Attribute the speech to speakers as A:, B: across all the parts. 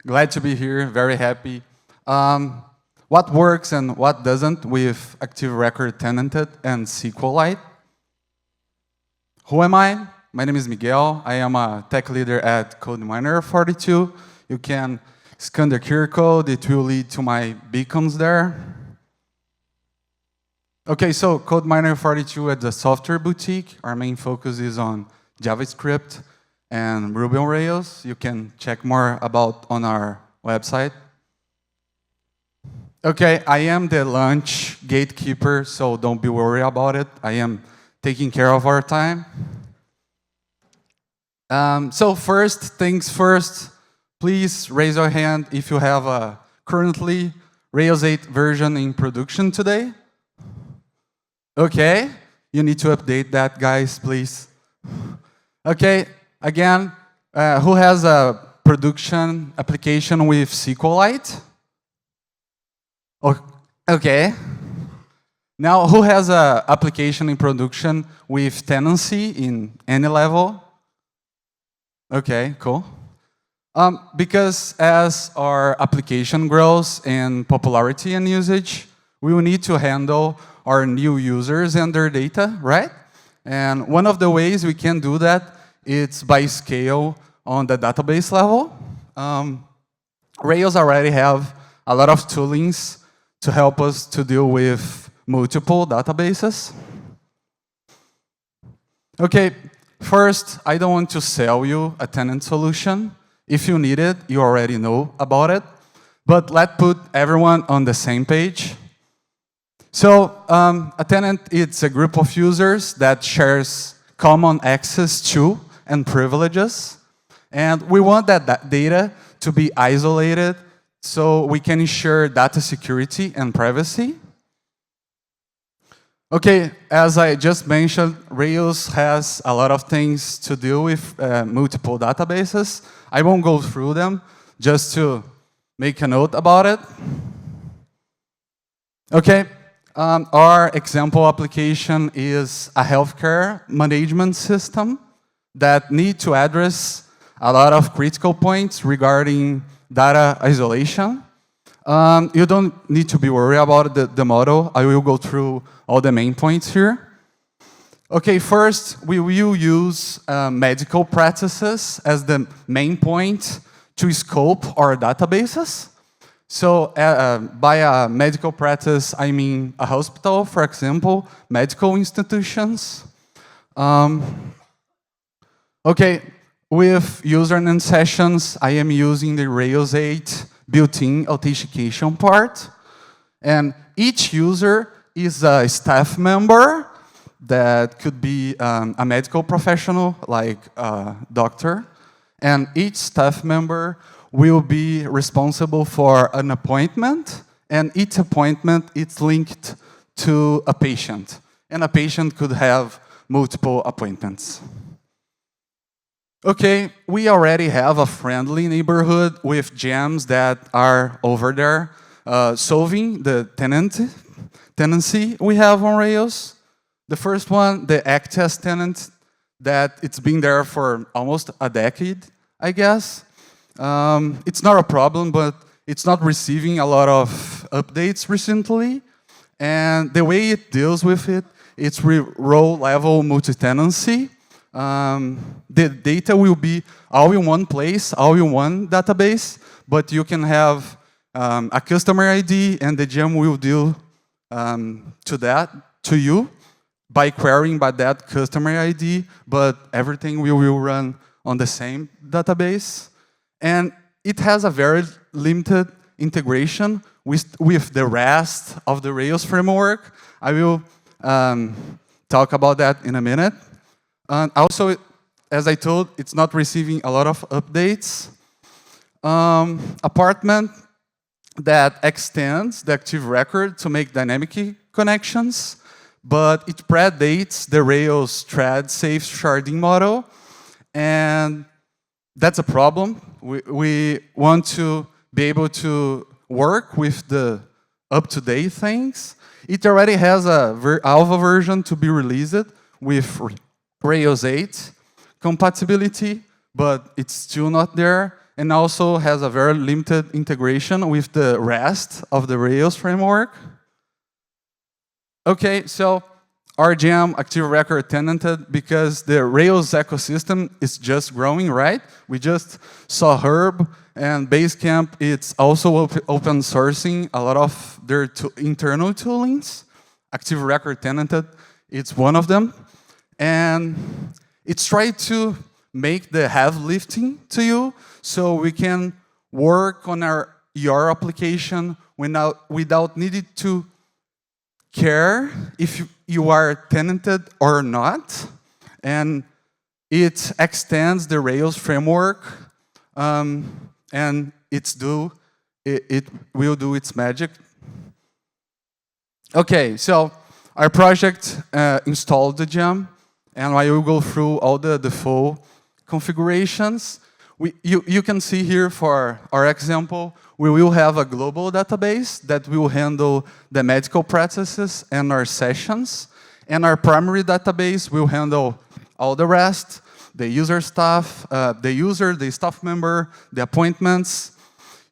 A: Glad to be here, very happy. What works and what doesn't with ActiveRecord, Tenanted, and SQLite? Who am I? My name is Miguel. I am a tech leader at CodeMiner42. You can scan the QR code. It will lead to my beacons there. Okay, so CodeMiner42 at the software boutique. Our main focus is on JavaScript and Ruby on Rails. You can check more about on our website. Okay, I am the lunch gatekeeper, so don't be worried about it. I am taking care of our time. So first things first, please raise your hand if you have a currently Rails 8 version in production today. Okay, you need to update that, guys, please. Okay, again, who has a production application with SQLite? Okay. Now, who has an application in production with tenancy in any level? Okay, cool. Because as our application grows in popularity and usage, we will need to handle our new users and their data, right? And one of the ways we can do that is by scale on the database level. Rails already have a lot of toolings to help us to deal with multiple databases. Okay, first, I don't want to sell you a tenant solution. If you need it, you already know about it. But let's put everyone on the same page. So a tenant is a group of users that shares common access to and privileges. And we want that data to be isolated so we can ensure data security and privacy. Okay, as I just mentioned, Rails has a lot of things to do with multiple databases. I won't go through them, just to make a note about it. Okay, our example application is a healthcare management system that need to address a lot of critical points regarding data isolation. You don't need to be worried about the model. I will go through all the main points here. Okay, first, we will use medical practices as the main point to scope our databases. So by a medical practice, I mean a hospital, for example, medical institutions. Okay, with username sessions, I am using the Rails 8 built-in authentication part. And each user is a staff member that could be a medical professional, like a doctor. And each staff member will be responsible for an appointment. And each appointment is linked to a patient. And a patient could have multiple appointments. Okay, we already have a friendly neighborhood with gems that are over there solving the tenancy we have on Rails. The first one, the act as tenant, that it's been there for almost a decade, I guess. It's not a problem, but it's not receiving a lot of updates recently. And the way it deals with it, it's row-level multi-tenancy. The data will be all in one place, all in one database, but you can have a customer ID and the gem will deal to you by querying by that customer ID, but everything will run on the same database. And it has a very limited integration with the rest of the Rails framework. I will talk about that in a minute. Also, as I told, it's not receiving a lot of updates. Apartment that extends the ActiveRecord to make dynamic connections, but it predates the Rails thread-safe sharding model, and that's a problem. We want to be able to work with the up-to-date things. It already has a alpha version to be released with Rails 8 compatibility, but it's still not there. and also has a very limited integration with the rest of the Rails framework. Okay, so our gem, ActiveRecord Tenanted, because the Rails ecosystem is just growing, right? We just saw Herb and Basecamp. It's also open sourcing a lot of their internal toolings. ActiveRecord Tenanted, it's one of them. And it's trying to make the heavy lifting to you so we can work on your application without needing to care if you are tenanted or not. And it extends the Rails framework, and it will do its magic. Okay, so our project installed the gem, and I will go through all the default configurations. You can see here for our example, we will have a global database that will handle the medical practices and our sessions. And our primary database will handle all the rest, the user stuff, the staff member, the appointments.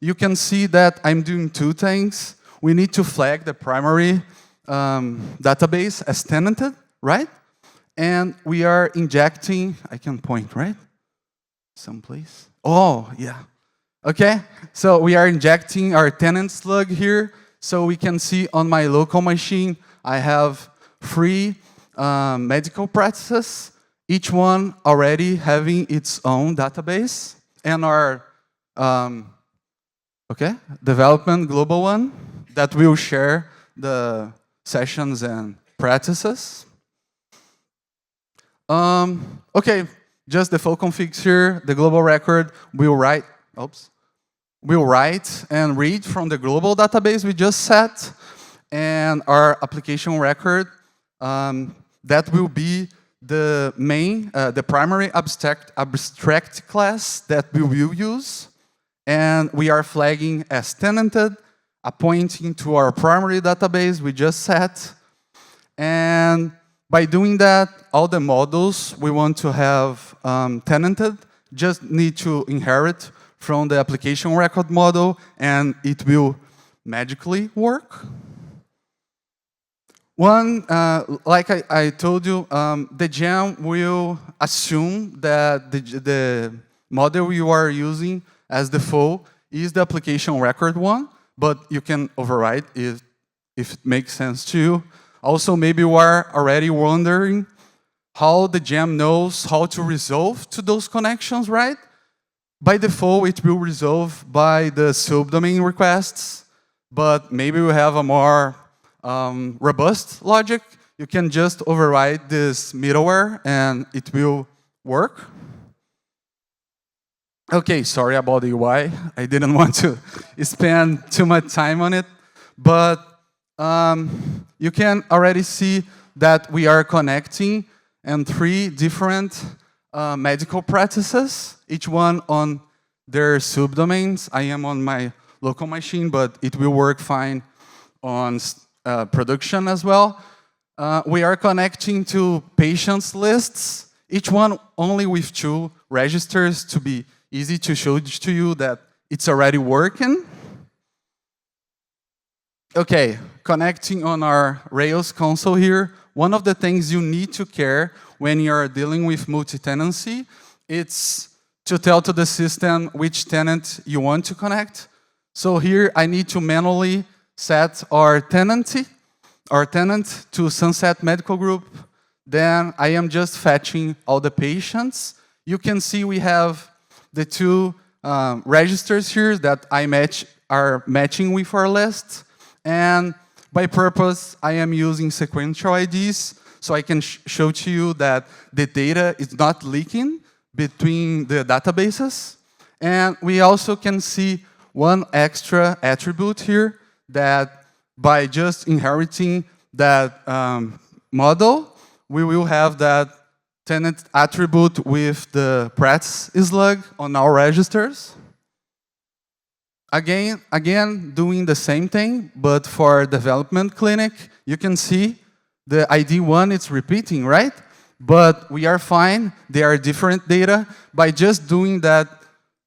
A: You can see that I'm doing two things. We need to flag the primary database as tenanted, right? And we are injecting, I can point, right? Someplace. Oh, yeah. Okay, so we are injecting our tenant slug here. So we can see on my local machine, I have 3 medical practices, each one already having its own database. And our development global one that will share the sessions and practices. Okay, just the full configs here. The global record will write and read from the global database we just set, and our application record that will be the main, the primary abstract class that we will use, and we are flagging as tenanted, pointing to our primary database we just set, and by doing that, all the models we want to have tenanted just need to inherit from the application record model, and it will magically work. One, like I told you, the gem will assume that the model you are using as default is the application record one, but you can override if it makes sense to you. Also, maybe you are already wondering how the gem knows how to resolve to those connections, right? By default, it will resolve by the subdomain requests, but maybe we have a more robust logic. You can just override this middleware and it will work. Okay, sorry about the UI. I didn't want to spend too much time on it, but you can already see that we are connecting in 3 different medical practices, each one on their subdomains. I am on my local machine, but it will work fine on production as well. We are connecting to patients lists, each one only with 2 registers to be easy to show to you that it's already working. Okay, connecting on our Rails console here. One of the things you need to care when you're dealing with multi-tenancy, it's to tell to the system which tenant you want to connect. So here I need to manually set our tenant to Sunset Medical Group. Then I am just fetching all the patients. You can see we have the 2 registers here that are matching with our list. And by purpose, I am using sequential IDs, so I can show to you that the data is not leaking between the databases. And we also can see one extra attribute here that by just inheriting that model, we will have that tenant attribute with the practice slug on our registers. Again, doing the same thing, but for development clinic, you can see the ID 1, it's repeating, right? But we are fine, they are different data. By just doing that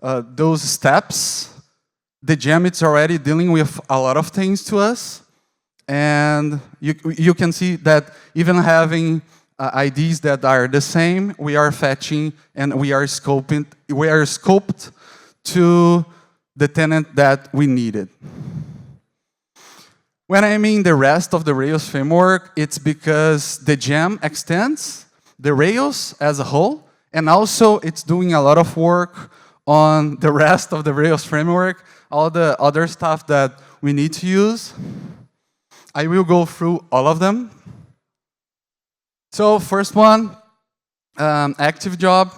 A: those steps, the gem is already dealing with a lot of things to us. And you can see that even having IDs that are the same, we are fetching and we are scoped to the tenant that we needed. When I mean the rest of the Rails framework, it's because the gem extends the Rails as a whole, and also it's doing a lot of work on the rest of the Rails framework, all the other stuff that we need to use. I will go through all of them. So first one, active job.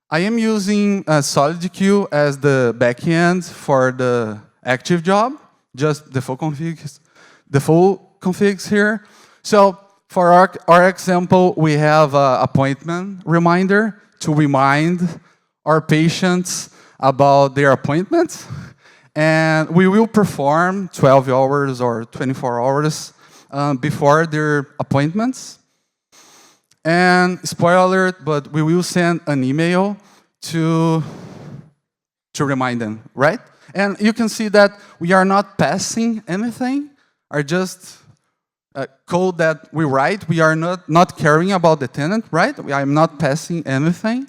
A: I am using SolidQ as the backend for the active job, just the full configs here. So for our example, we have an appointment reminder to remind our patients about their appointments. And we will perform 12 hours or 24 hours before their appointments. And spoiler alert, but we will send an email to remind them, right? And you can see that we are not passing anything, are just code that we write. We are not caring about the tenant, right? I'm not passing anything.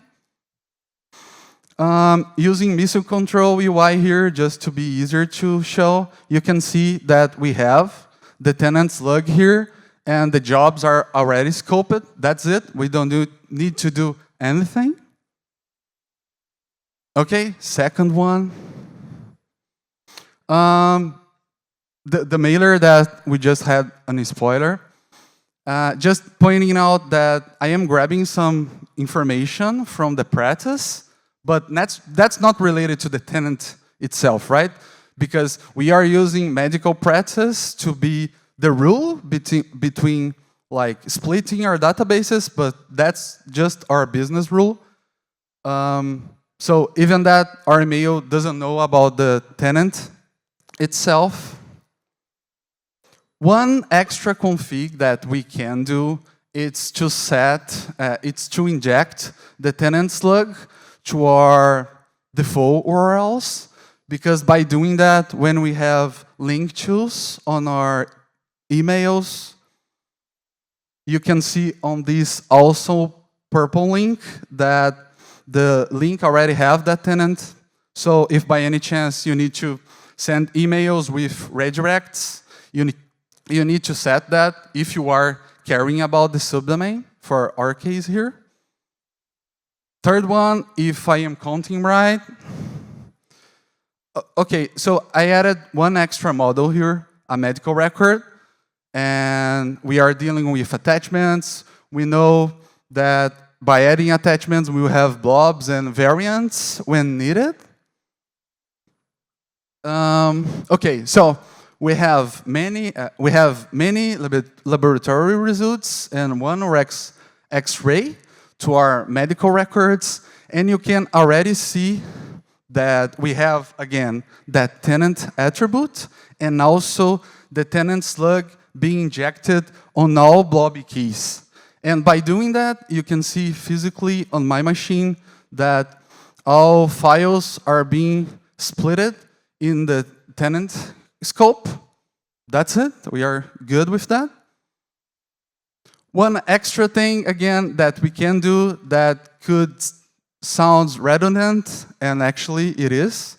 A: Using missile control UI here, just to be easier to show, you can see that we have the tenant slug here, and the jobs are already scoped. That's it. We don't need to do anything. Okay, second one. The mailer that we just had on a spoiler. Just pointing out that I am grabbing some information from the practice, but that's not related to the tenant itself, right? Because we are using medical practice to be the rule between like splitting our databases, but that's just our business rule. So even that our email doesn't know about the tenant itself. One extra config that we can do is to to inject the tenant slug to our default URLs, because by doing that, when we have link tools on our emails, you can see on this also purple link that the link already have that tenant. So if by any chance you need to send emails with redirects, you need to set that if you are caring about the subdomain, for our case here. Third one, if I am counting right. Okay, so I added one extra model here, a medical record, and we are dealing with attachments. We know that by adding attachments, we will have blobs and variants when needed. Okay, so we have many laboratory results and one X-ray to our medical records, and you can already see that we have, again, that tenant attribute and also the tenant slug being injected on all blobby keys. And by doing that, you can see physically on my machine that all files are being splitted in the tenant scope. That's it. We are good with that. One extra thing, again, that we can do that could sound redundant, and actually it is,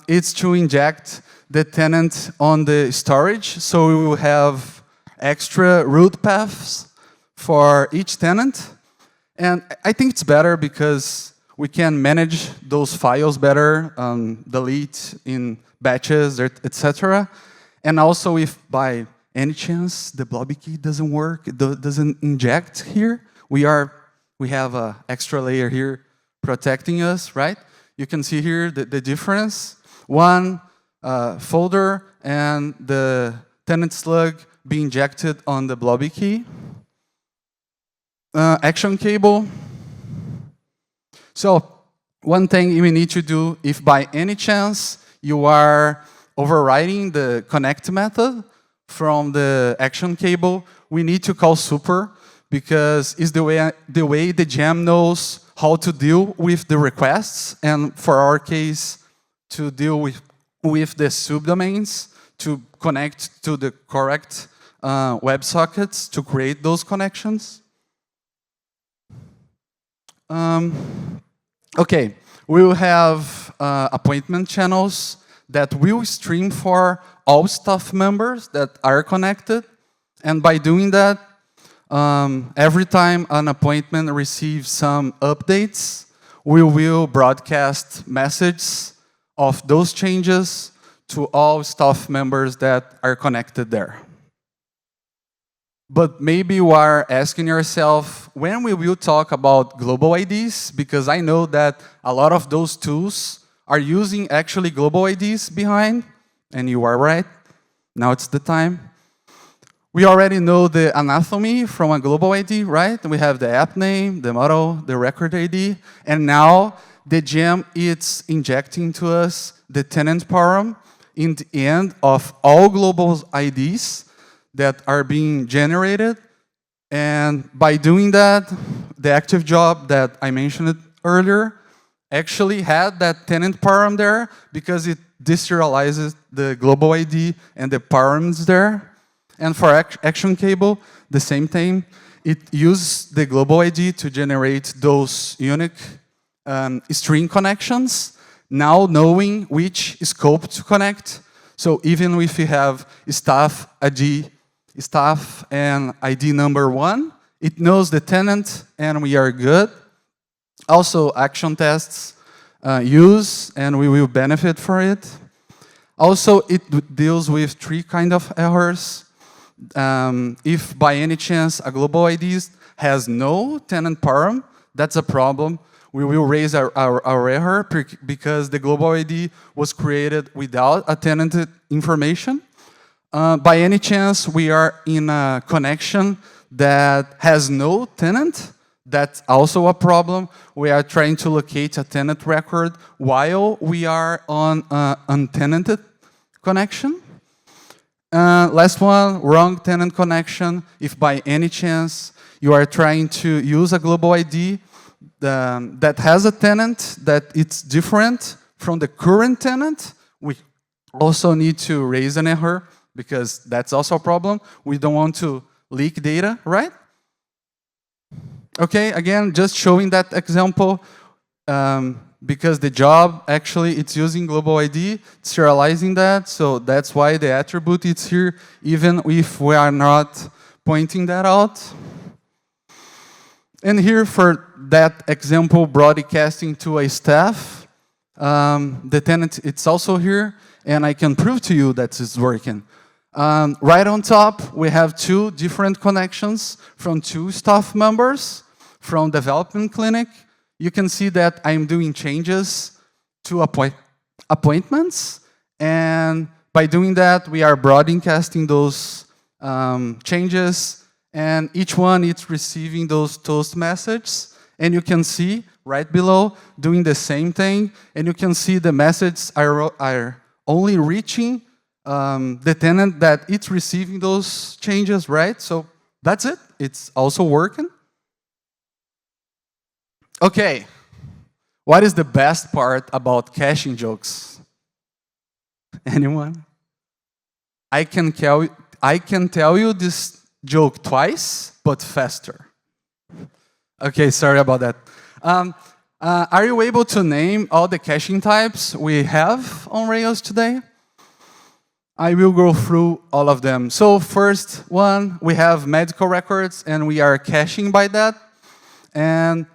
A: it's to inject the tenant on the storage. So we will have extra root paths for each tenant. And I think it's better because we can manage those files better, delete in batches, etc. And also if by any chance the blobby key doesn't work, it doesn't inject here, we have an extra layer here protecting us, right? You can see here the difference. One folder and the tenant slug be injected on the blobby key. Action cable. So one thing you need to do, if by any chance you are overriding the connect method from the action cable, we need to call super, because it's the way the gem knows how to deal with the requests, and for our case, to deal with the subdomains, to connect to the correct WebSockets to create those connections. Okay, we will have appointment channels that will stream for all staff members that are connected. And by doing that, every time an appointment receives some updates, we will broadcast messages of those changes to all staff members that are connected there. But maybe you are asking yourself, when we will talk about global IDs? Because I know that a lot of those tools are using actually global IDs behind, and you are right. Now it's the time. We already know the anatomy from a global ID, right? We have the app name, the model, the record ID, and now the gem is injecting to us the tenant param in the end of all global IDs that are being generated. And by doing that, the active job that I mentioned earlier actually had that tenant param there because it deserializes the global ID and the params there. And for action cable, the same thing. It uses the global ID to generate those unique string connections, now knowing which scope to connect. So even if you have staff and ID number 1, it knows the tenant and we are good. Also, action tests use and we will benefit for it. Also, it deals with 3 kind of errors. If by any chance a global ID has no tenant param, that's a problem. We will raise our error because the global ID was created without a tenanted information. By any chance we are in a connection that has no tenant, that's also a problem. We are trying to locate a tenant record while we are on an untenanted connection. Last one, wrong tenant connection. If by any chance you are trying to use a global ID that has a tenant that it's different from the current tenant, we also need to raise an error because that's also a problem. We don't want to leak data, right? Okay, again, just showing that example because the job actually it's using global ID, serializing that, so that's why the attribute is here, even if we are not pointing that out. And here for that example, broadcasting to a staff, the tenant it's also here, and I can prove to you that it's working. Right on top, we have 2 different connections from 2 staff members from development clinic. You can see that I'm doing changes to appointments, and by doing that, we are broadcasting those changes, and each one is receiving those toast messages, and you can see right below doing the same thing, and you can see the messages are only reaching the tenant that it's receiving those changes, right? So that's it. It's also working. Okay, what is the best part about caching jokes? Anyone? I can tell you this joke twice, but faster. Okay, sorry about that. Are you able to name all the caching types we have on Rails today? I will go through all of them. So first one, we have medical records, and we are caching by that. And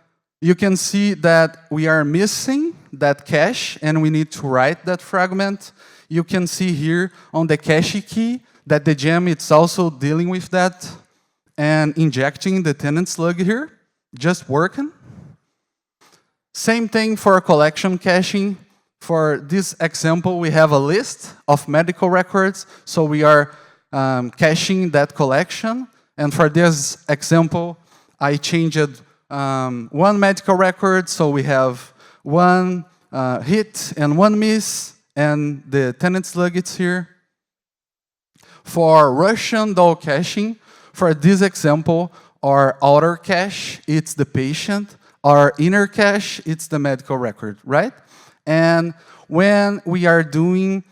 A: you can see that we are missing that cache, and we need to write that fragment. You can see here on the cache key that the gem is also dealing with that and injecting the tenant slug here, just working. Same thing for collection caching. For this example, we have a list of medical records, so we are caching that collection. And for this example, I changed one medical record, so we have 1 hit and 1 miss, and the tenant slug is here. For Russian doll caching, for this example, our outer cache, it's the patient. our inner cache, it's the medical record, right? And when we are doing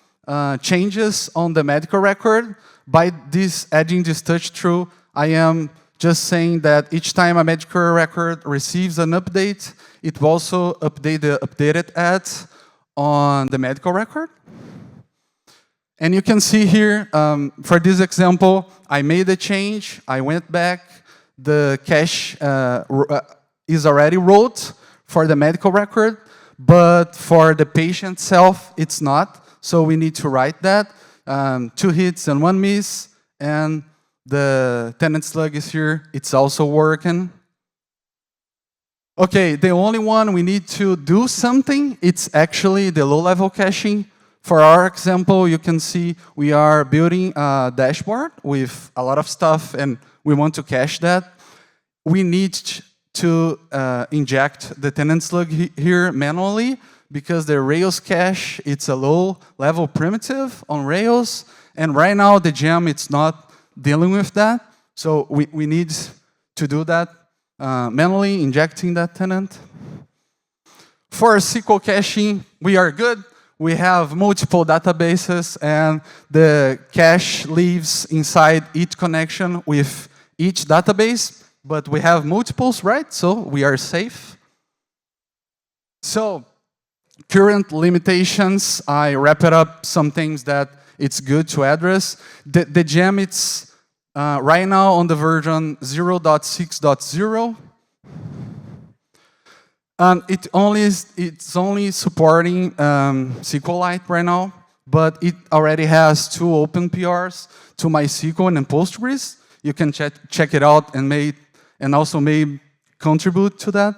A: changes on the medical record, by adding this touch through, I am just saying that each time a medical record receives an update, it will also update the updated ads on the medical record. And you can see here, for this example, I made a change, I went back, the cache is already wrote for the medical record, but for the patient itself, it's not. So we need to write that, 2 hits and 1 miss, and the tenant slug is here, it's also working. Okay, the only one we need to do something, it's actually the low-level caching. For our example, you can see we are building a dashboard with a lot of stuff, and we want to cache that. We need to inject the tenant slug here manually, because the Rails cache, it's a low-level primitive on Rails, and right now the gem, it's not dealing with that. So we need to do that manually, injecting that tenant. For SQL caching, we are good. We have multiple databases, and the cache lives inside each connection with each database, but we have multiples, right? So we are safe. So current limitations, I wrap it up some things that it's good to address. The gem, it's right now on the version 0.6.0. It's only supporting SQLite right now, but it already has 2 open PRs to MySQL and Postgres. You can check it out and also may contribute to that.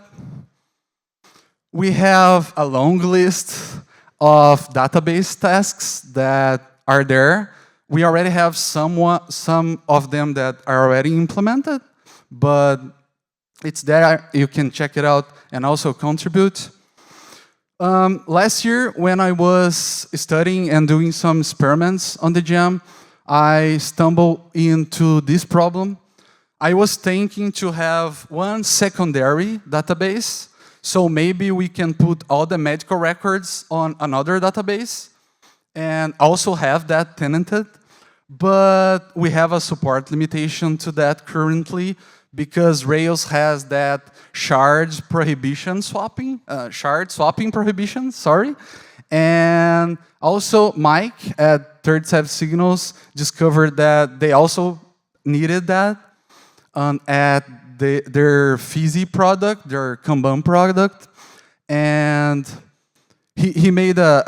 A: We have a long list of database tasks that are there. We already have some of them that are already implemented, but it's there. You can check it out and also contribute. Last year, when I was studying and doing some experiments on the gem, I stumbled into this problem. I was thinking to have one secondary database, so maybe we can put all the medical records on another database and also have that tenanted. But we have a support limitation to that currently, because Rails has that shard swapping prohibition, sorry. And also Mike at 37 Signals discovered that they also needed that at their Fizzy product, their Kanban product. And he made a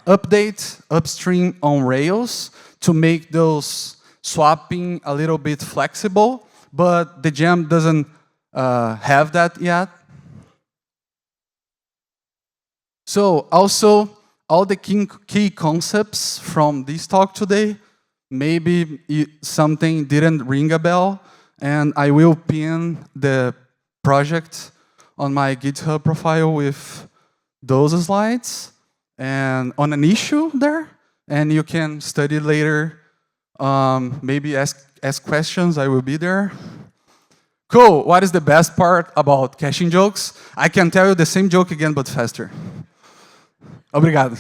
A: update upstream on Rails to make those swapping a little bit flexible, but the gem doesn't have that yet. So also, all the key concepts from this talk today, maybe something didn't ring a bell, and I will pin the project on my GitHub profile with those slides and on an issue there, and you can study later. Maybe ask questions, I will be there. Cool, what is the best part about caching jokes? I can tell you the same joke again, but faster. Obrigado.